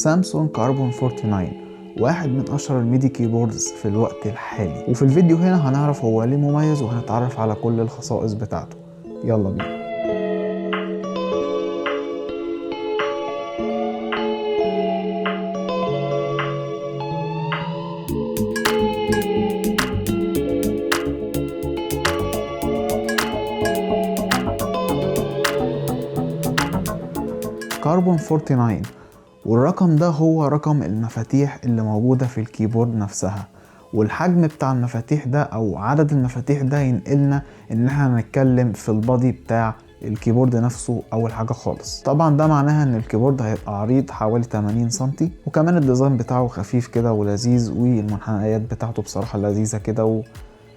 سامسونج كاربون 49 واحد من اشهر الميدي كيبوردز في الوقت الحالي، وفي الفيديو هنا هنعرف هو ليه مميز وهنتعرف على كل الخصائص بتاعته. يلا بينا. كاربون 49، والرقم ده هو رقم المفاتيح اللي موجودة في الكيبورد نفسها، والحجم بتاع المفاتيح ده او عدد المفاتيح ده ينقلنا ان احنا نتكلم في البادي بتاع الكيبورد نفسه اول حاجة خالص. طبعا ده معناها ان الكيبورد هيبقى عريض حوالي 80 سنتي، وكمان الديزاين بتاعه خفيف كده ولذيذ، والمنحنيات بتاعته بصراحة لذيذة كده،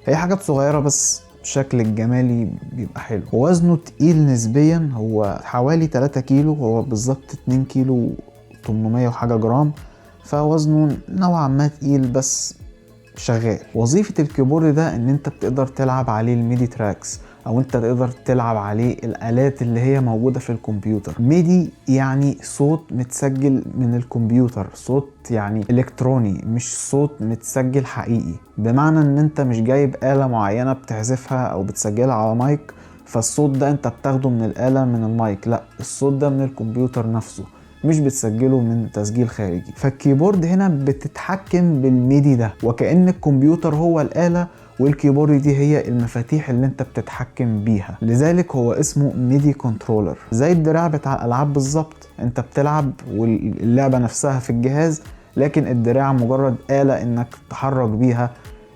هي حاجات صغيرة بس الشكل الجمالي بيبقى حلو. ووزنه تقيل نسبيا، هو حوالي 3 كيلو، هو بالظبط 2 كيلو 800 وحاجة جرام، فوزنه نوعا ما تقيل بس شغال. وظيفة الكيبورد ده ان انت بتقدر تلعب عليه الميدي تراكس، او انت تقدر تلعب عليه الالات اللي هي موجودة في الكمبيوتر. ميدي يعني صوت متسجل من الكمبيوتر، صوت يعني الكتروني، مش صوت متسجل حقيقي، بمعنى ان انت مش جايب آلة معينة بتعزفها او بتسجلها على مايك فالصوت ده انت بتاخده من الآلة من المايك، لا، الصوت ده من الكمبيوتر نفسه، مش بتسجله من تسجيل خارجي. فالكيبورد هنا بتتحكم بالميدي ده، وكأن الكمبيوتر هو الآلة والكيبورد دي هي المفاتيح اللي انت بتتحكم بيها، لذلك هو اسمه ميدي كنترولر. زي الدراع بتاع الألعاب بالظبط، انت بتلعب واللعبة نفسها في الجهاز، لكن الدراع مجرد آلة انك تحرك بيها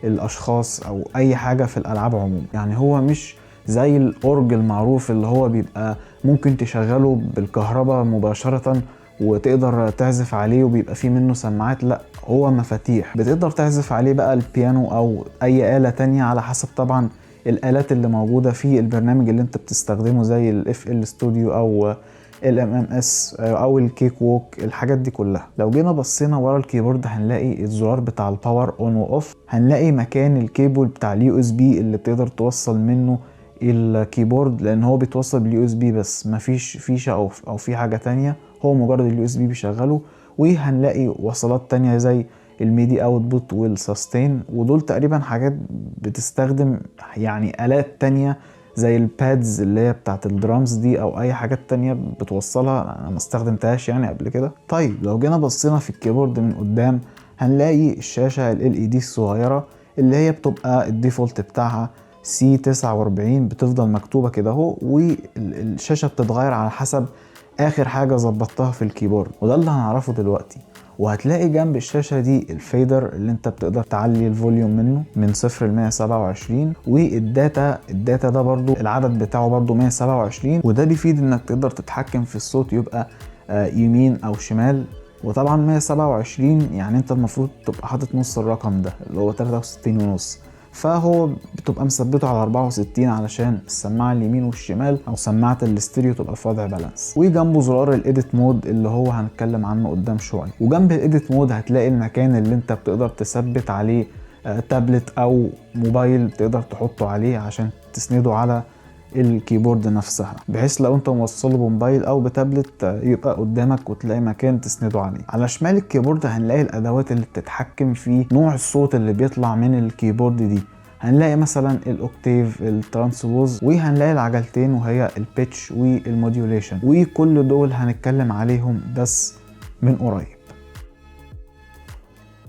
الأشخاص أو أي حاجة في الألعاب عموما. يعني هو مش زي الأورج المعروف اللي هو بيبقى ممكن تشغله بالكهرباء مباشرة وتقدر تعزف عليه وبيبقى فيه منه سماعات، لا، هو مفاتيح بتقدر تعزف عليه بقى البيانو او اي آلة تانية على حسب طبعا الآلات اللي موجودة في البرنامج اللي انت بتستخدمه، زي ال FL Studio او ال MMS او الكيك ووك، الحاجات دي كلها. لو جينا بصينا ورا الكيبورد هنلاقي الزرار بتاع الباور اون واوف، هنلاقي مكان الكيبل بتاع اليو اس بي اللي بتقدر توصل منه الكيبورد، لان هو بيتوصل باليو اس بي بس، مفيش فيشه او في حاجه تانية، هو مجرد اليو اس بي بيشغله. وهنلاقي وصلات تانية زي الميدي اوتبوت والسستين، ودول تقريبا حاجات بتستخدم يعني آلات تانية زي البادز اللي هي بتاعت الدرامز دي، او اي حاجات تانية بتوصلها، انا ما استخدمتهاش يعني قبل كده. طيب لو جينا بصينا في الكيبورد من قدام هنلاقي الشاشة ال LED الصغيرة اللي هي بتبقى الديفولت بتاعها C49، بتفضل مكتوبة كده اهو، والشاشة بتتغير على حسب اخر حاجة ظبطتها في الكيبورد، وده اللي هنعرفه دلوقتي. وهتلاقي جنب الشاشة دي الفيدر اللي انت بتقدر تعلي الفوليوم منه من 0 ل 127، والداتا ده برضو العدد بتاعه برضو 127، وده بيفيد انك تقدر تتحكم في الصوت يبقى يمين او شمال. وطبعا 127 يعني انت المفروض تبقى حاطط نص الرقم ده اللي هو 63 ونص، فهو بتبقى مثبته على 64 علشان السماعه اليمين والشمال او سماعه الاستيريو تبقى في وضع بالانس. وجنبه زرار الايديت مود اللي هو هنتكلم عنه قدام شويه. وجنب الايديت مود هتلاقي المكان اللي انت بتقدر تثبت عليه تابلت او موبايل، تقدر تحطه عليه عشان تسنده على الكيبورد نفسها، بحيث لو انت موصله بموبايل او بتابلت يبقى قدامك وتلاقي مكان تسنده عليه. على شمال الكيبورد هنلاقي الادوات اللي بتتحكم في نوع الصوت اللي بيطلع من الكيبورد دي، هنلاقي مثلا الاوكتيف، الترانسبوز، وهنلاقي العجلتين وهي البيتش والموديوليشن، وكل دول هنتكلم عليهم بس من قريب.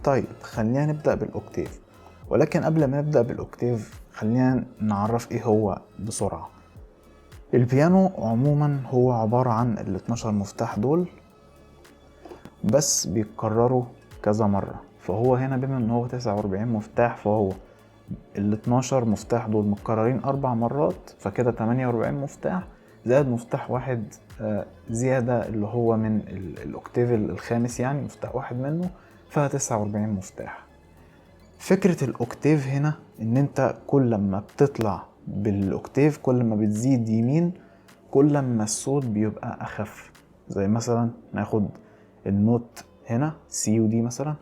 طيب خلينا نبدأ بالاوكتيف، ولكن قبل ما نبدأ بالاوكتيف خلينا نعرف ايه هو بسرعة. البيانو عموما هو عبارة عن ال 12 مفتاح دول، بس بيتكرروا كذا مرة، فهو هنا بما ان هو 49 مفتاح، فهو ال 12 مفتاح دول متكررين 4 مرات، فكده 48 مفتاح زائد مفتاح واحد زيادة اللي هو من الاوكتيف الخامس، يعني مفتاح واحد منه، فيها 49 مفتاح. فكرة الاوكتيف هنا ان انت كل ما بتطلع بالاوكتيف، كل ما بتزيد يمين، كل ما الصوت بيبقى اخف. زي مثلا ناخد النوت هنا سي ودي مثلا،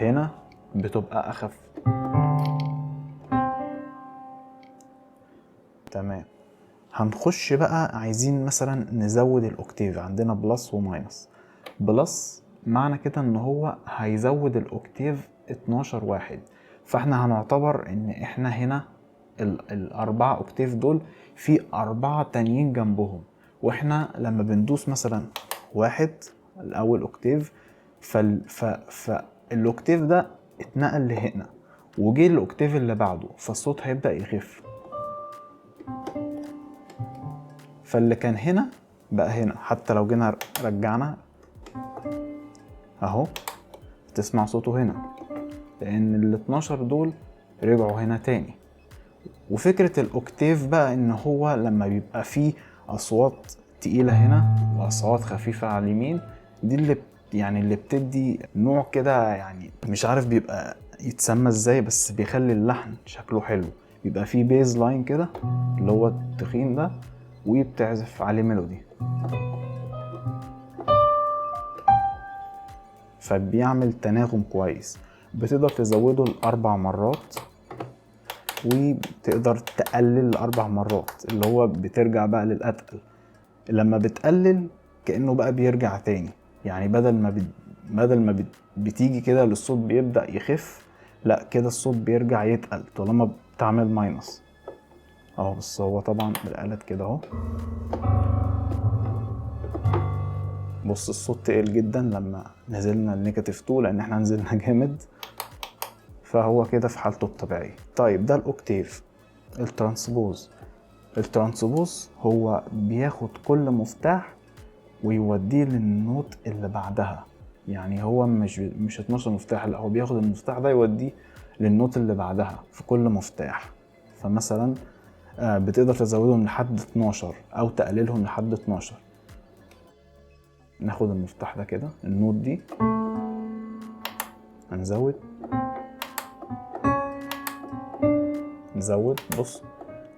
هنا بتبقى اخف. تمام. هنخش بقى عايزين مثلا نزود الاوكتيف، عندنا بلس وماينس. بلس معنى كده ان هو هيزود الاوكتيف 12 واحد. فاحنا هنعتبر ان احنا هنا الاربعة اوكتيف دول في 4 تانيين جنبهم، واحنا لما بندوس مثلا 1 الاول اوكتيف فالاوكتيف ده اتنقل لهنا وجي الاوكتيف اللي بعده، فالصوت هيبدأ يخف، فاللي كان هنا بقى هنا. حتى لو جينا رجعنا اهو تسمع صوته هنا، لان ال 12 دول رجعوا هنا تاني. وفكرة الاوكتيف بقى ان هو لما بيبقى فيه اصوات تقيلة هنا واصوات خفيفة على اليمين، دي اللي يعني اللي بتدي نوع كده، يعني مش عارف بيبقى يتسمى ازاي، بس بيخلي اللحن شكله حلو. بيبقى فيه بيز لاين كده اللي هو التخين ده، وبتعزف عليه ميلودي، فبيعمل تناغم كويس. بتقدر تزوده ل4 مرات وتقدر تقلل ل4 مرات، اللي هو بترجع بقى للأتقل. لما بتقلل كأنه بقى بيرجع تاني، يعني بدل ما بتيجي كده للصوت بيبدأ يخف، لا كده الصوت بيرجع يتقل طالما بتعمل ماينس اهو. بس هو طبعا بالآلات كده اهو، بص الصوت تقل جدا لما نزلنا النيجاتيف 2 لان احنا نزلنا جامد، فهو كده في حالته الطبيعية. طيب ده الاوكتيف. الترانسبوز هو بياخد كل مفتاح ويوديه للنوت اللي بعدها، يعني هو مش 12 مفتاح، لا هو بياخد المفتاح ده يوديه للنوت اللي بعدها في كل مفتاح. فمثلا بتقدر تزودهم لحد 12 او تقللهم لحد 12. ناخد المفتاح ده كده، النوت دي هنزود نزود، بص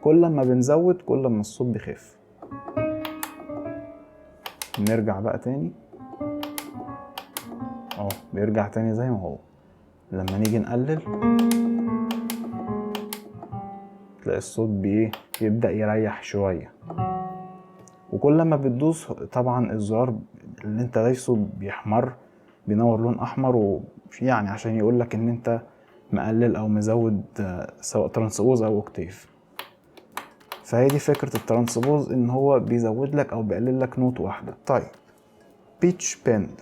كل ما بنزود كل ما الصوت بيخف. نرجع بقى تاني اهو، بيرجع تاني زي ما هو. لما نيجي نقلل تلاقي الصوت بيبدأ يريح شوية. وكل ما بتدوس طبعا الزرار اللي انت دايسه بيحمر، بينور لون احمر، يعني عشان يقولك ان انت مقلل او مزود سواء ترانسبوز او اوكتيف. فهي دي فكرة الترانسبوز، ان هو بيزود لك او بيقلل لك نوت واحدة. طيب بيتش بيند.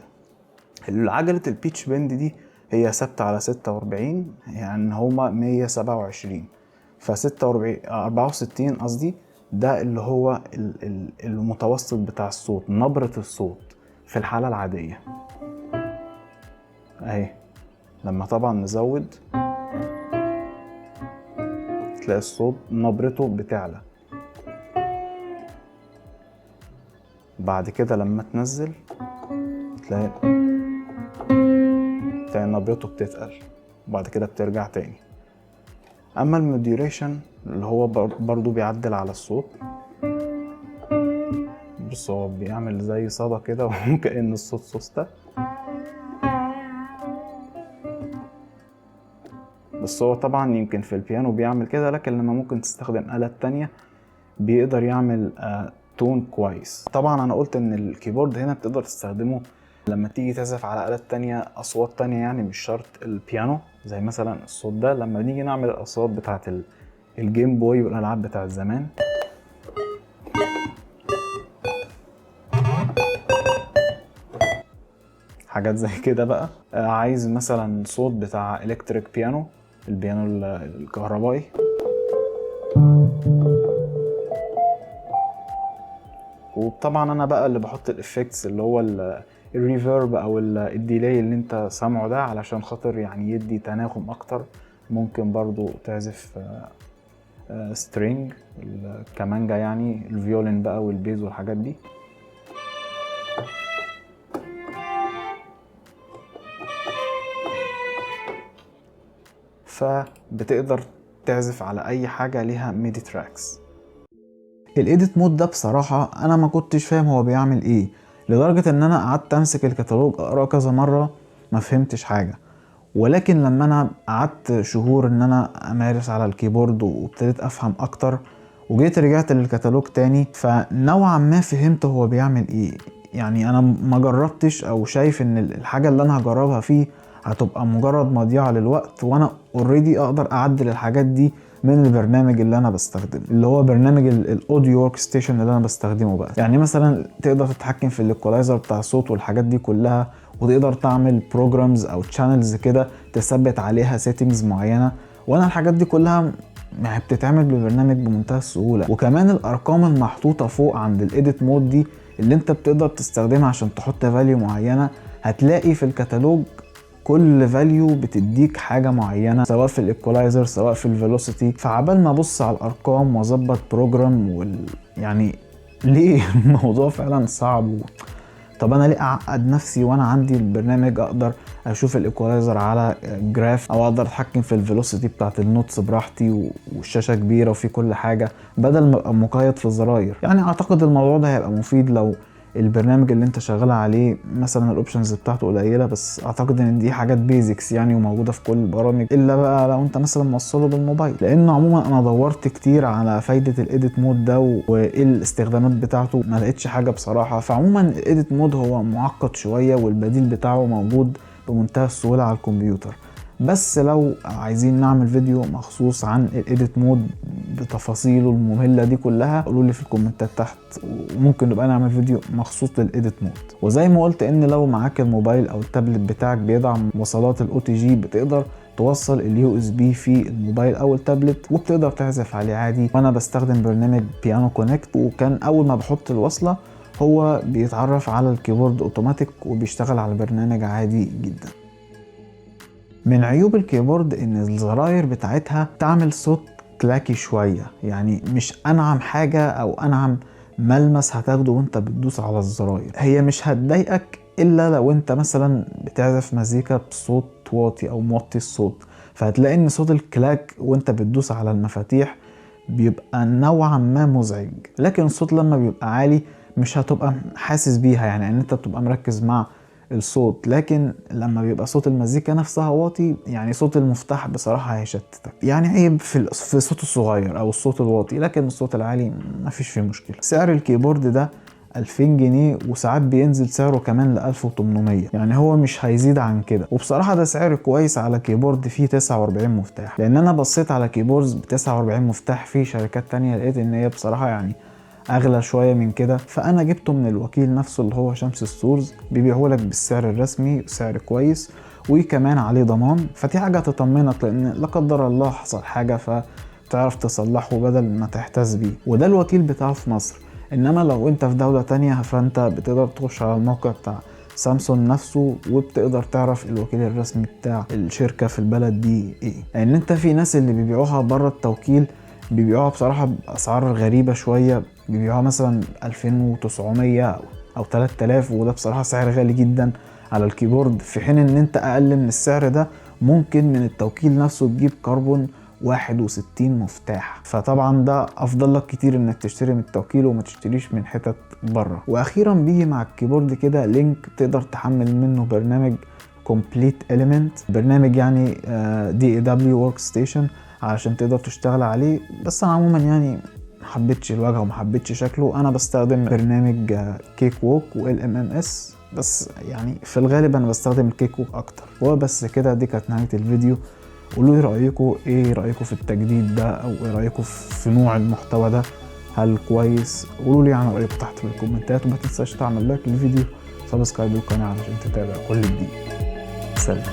عجلة البيتش بيند دي هي ثابتة على 46، يعني هما 127، ف 64 قصدي، ده اللي هو المتوسط بتاع الصوت، نبرة الصوت في الحالة العادية اهي. لما طبعا نزود تلاقي الصوت نبرته بتعلى. بعد كده لما تنزل تلاقي نبرته بتتقل، وبعد كده بترجع تاني. اما الموديوليشن اللي هو برضو بيعدل على الصوت، بص هو بيعمل زي صدى كده وكأن الصوت سوستة، بس هو طبعا يمكن في البيانو بيعمل كده، لكن لما ممكن تستخدم آلات تانية بيقدر يعمل تون كويس. طبعا انا قلت ان الكيبورد هنا بتقدر تستخدمه لما تيجي تعزف على آلات تانية، أصوات تانية، يعني مش شرط البيانو. زي مثلا الصوت ده لما نيجي نعمل الأصوات بتاعت الجيم بوي والألعاب بتاعت زمان، حاجات زي كده بقى. عايز مثلا صوت بتاع إلكتريك بيانو، البيانو الكهربائي، وطبعا انا بقى اللي بحط الافكتس اللي هو الريفيرب او الديلاي اللي انت سامعه ده، علشان خاطر يعني يدي تناغم اكتر. ممكن برضو تعزف سترينج الكمانجا، يعني الفيولين بقى والبيز والحاجات دي. فبتقدر تعزف على اي حاجة ليها ميدي تراكس. الايديت مود ده بصراحة انا ما كنتش فاهم هو بيعمل ايه، لدرجة ان انا قعدت امسك الكتالوج اقراه كذا مرة ما فهمتش حاجة. ولكن لما انا قعدت شهور ان انا امارس على الكيبورد وابتديت افهم اكتر، وجيت رجعت للكتالوج تاني، فنوعا ما فهمت هو بيعمل ايه. يعني انا ما جربتش او شايف ان الحاجة اللي انا هجربها فيه هتبقى مجرد مضيعة للوقت، وانا اوريدي اقدر اعدل الحاجات دي من البرنامج اللي انا بستخدمه، اللي هو برنامج الاوديو ورك ستيشن اللي انا بستخدمه بقى. يعني مثلا تقدر تتحكم في الايكولايزر بتاع الصوت والحاجات دي كلها، وتقدر تعمل بروجرامز او تشانلز كده تثبت عليها سيتنجز معينة، وانا الحاجات دي كلها يعني بتتعمل بالبرنامج بمنتهى السهولة. وكمان الارقام المحطوطة فوق عند الايديت مود دي اللي انت بتقدر تستخدمها عشان تحط فاليو معينة، هتلاقي في الكتالوج كل فاليو بتديك حاجة معينة، سواء في الايكولايزر سواء في الفيلوسيتي. فعبال ما ابص على الارقام واظبط بروجرام يعني ليه الموضوع فعلا صعب. طب انا ليه اعقد نفسي وانا عندي البرنامج اقدر اشوف الايكولايزر على جراف، او اقدر اتحكم في الفيلوسيتي بتاعت النوتس براحتي والشاشة كبيرة وفي كل حاجة، بدل ما ابقى مقيد في الزراير. يعني اعتقد الموضوع ده هيبقى مفيد لو البرنامج اللي انت شغال عليه مثلا الاوبشنز بتاعته قليله، بس اعتقد ان دي حاجات بيزكس يعني وموجوده في كل البرامج، الا بقى لو انت مثلا موصله بالموبايل. لان عموما انا دورت كتير على فايده الايديت مود ده وايه الاستخدامات بتاعته، ما لقيتش حاجه بصراحه. فعموما الايديت مود هو معقد شويه، والبديل بتاعه موجود بمنتهى السهوله على الكمبيوتر. بس لو عايزين نعمل فيديو مخصوص عن الايديت مود بتفاصيله المملة دي كلها، قولوا لي في الكومنتات تحت، وممكن نبقى نعمل فيديو مخصوص للايديت مود. وزي ما قلت ان لو معاك الموبايل او التابلت بتاعك بيدعم وصلات الاو تي جي، بتقدر توصل اليو اس بي في الموبايل او التابلت وبتقدر تعزف عليه عادي. وانا بستخدم برنامج بيانو كونكت، وكان اول ما بحط الوصلة هو بيتعرف على الكيبورد اوتوماتيك وبيشتغل على البرنامج عادي جدا. من عيوب الكيبورد ان الزراير بتاعتها تعمل صوت كلاكي شوية، يعني مش انعم حاجة او انعم ملمس هتاخده وانت بتدوس على الزراير. هي مش هتضايقك الا لو انت مثلا بتعزف مزيكا بصوت واطي او موطي الصوت، فهتلاقي ان صوت الكلاك وانت بتدوس على المفاتيح بيبقى نوعا ما مزعج. لكن الصوت لما بيبقى عالي مش هتبقى حاسس بيها، يعني ان انت بتبقى مركز مع الصوت. لكن لما بيبقى صوت المزيكا نفسها واطي، يعني صوت المفتاح بصراحة هيشتتك. يعني عيب في الصوت الصغير او الصوت الواطي، لكن الصوت العالي مفيش فيه مشكلة. سعر الكيبورد ده 2000 جنيه، وساعات بينزل سعره كمان ل 1800، يعني هو مش هيزيد عن كده. وبصراحة ده سعر كويس على كيبورد فيه 49 مفتاح، لان انا بصيت على كيبوردز ب 49 مفتاح في شركات تانية، لقيت ان هي بصراحة يعني اغلى شويه من كده. فانا جبته من الوكيل نفسه اللي هو شمس ستورز، بيبيعه لك بالسعر الرسمي، سعر كويس وكمان عليه ضمان. فدي حاجه تطمنك، لان لا قدر الله حصل حاجه فتعرف تصلحه بدل ما تحتاس بيه. وده الوكيل بتاعه في مصر. انما لو انت في دوله تانية فانت بتقدر تخش على الموقع بتاع سامسونج نفسه وبتقدر تعرف الوكيل الرسمي بتاع الشركه في البلد دي ايه. لان انت في ناس اللي بيبيعوها بره التوكيل بيبيعوها بصراحه باسعار غريبه شويه، بيبيعوها مثلا 2900 او 3000، وده بصراحه سعر غالي جدا على الكيبورد، في حين ان انت اقل من السعر ده ممكن من التوكيل نفسه تجيب كربون 61 مفتاح. فطبعا ده افضل لك كتير انك تشتري من التوكيل وما تشتريش من حتت بره. واخيرا بيجي مع الكيبورد كده لينك تقدر تحمل منه برنامج Complete Element، برنامج يعني DAW Workstation علشان تقدر تشتغل عليه. بس انا عموما يعني محبتش الواجهه ومحبتش شكله، انا بستخدم برنامج كيك ووك وLMMS، بس يعني في الغالب انا بستخدم الكيك ووك اكتر. وبس كده، دي كانت نهايه الفيديو. قولوا لي رايكم ايه، رايكم في التجديد ده، او ايه رايكم في نوع المحتوى ده، هل كويس؟ قولوا لي عن رايكم تحت في الكومنتات، وما تنساش تعمل لايك للفيديو، سبسكرايب للقناه علشان تتابع كل جديد. سلام.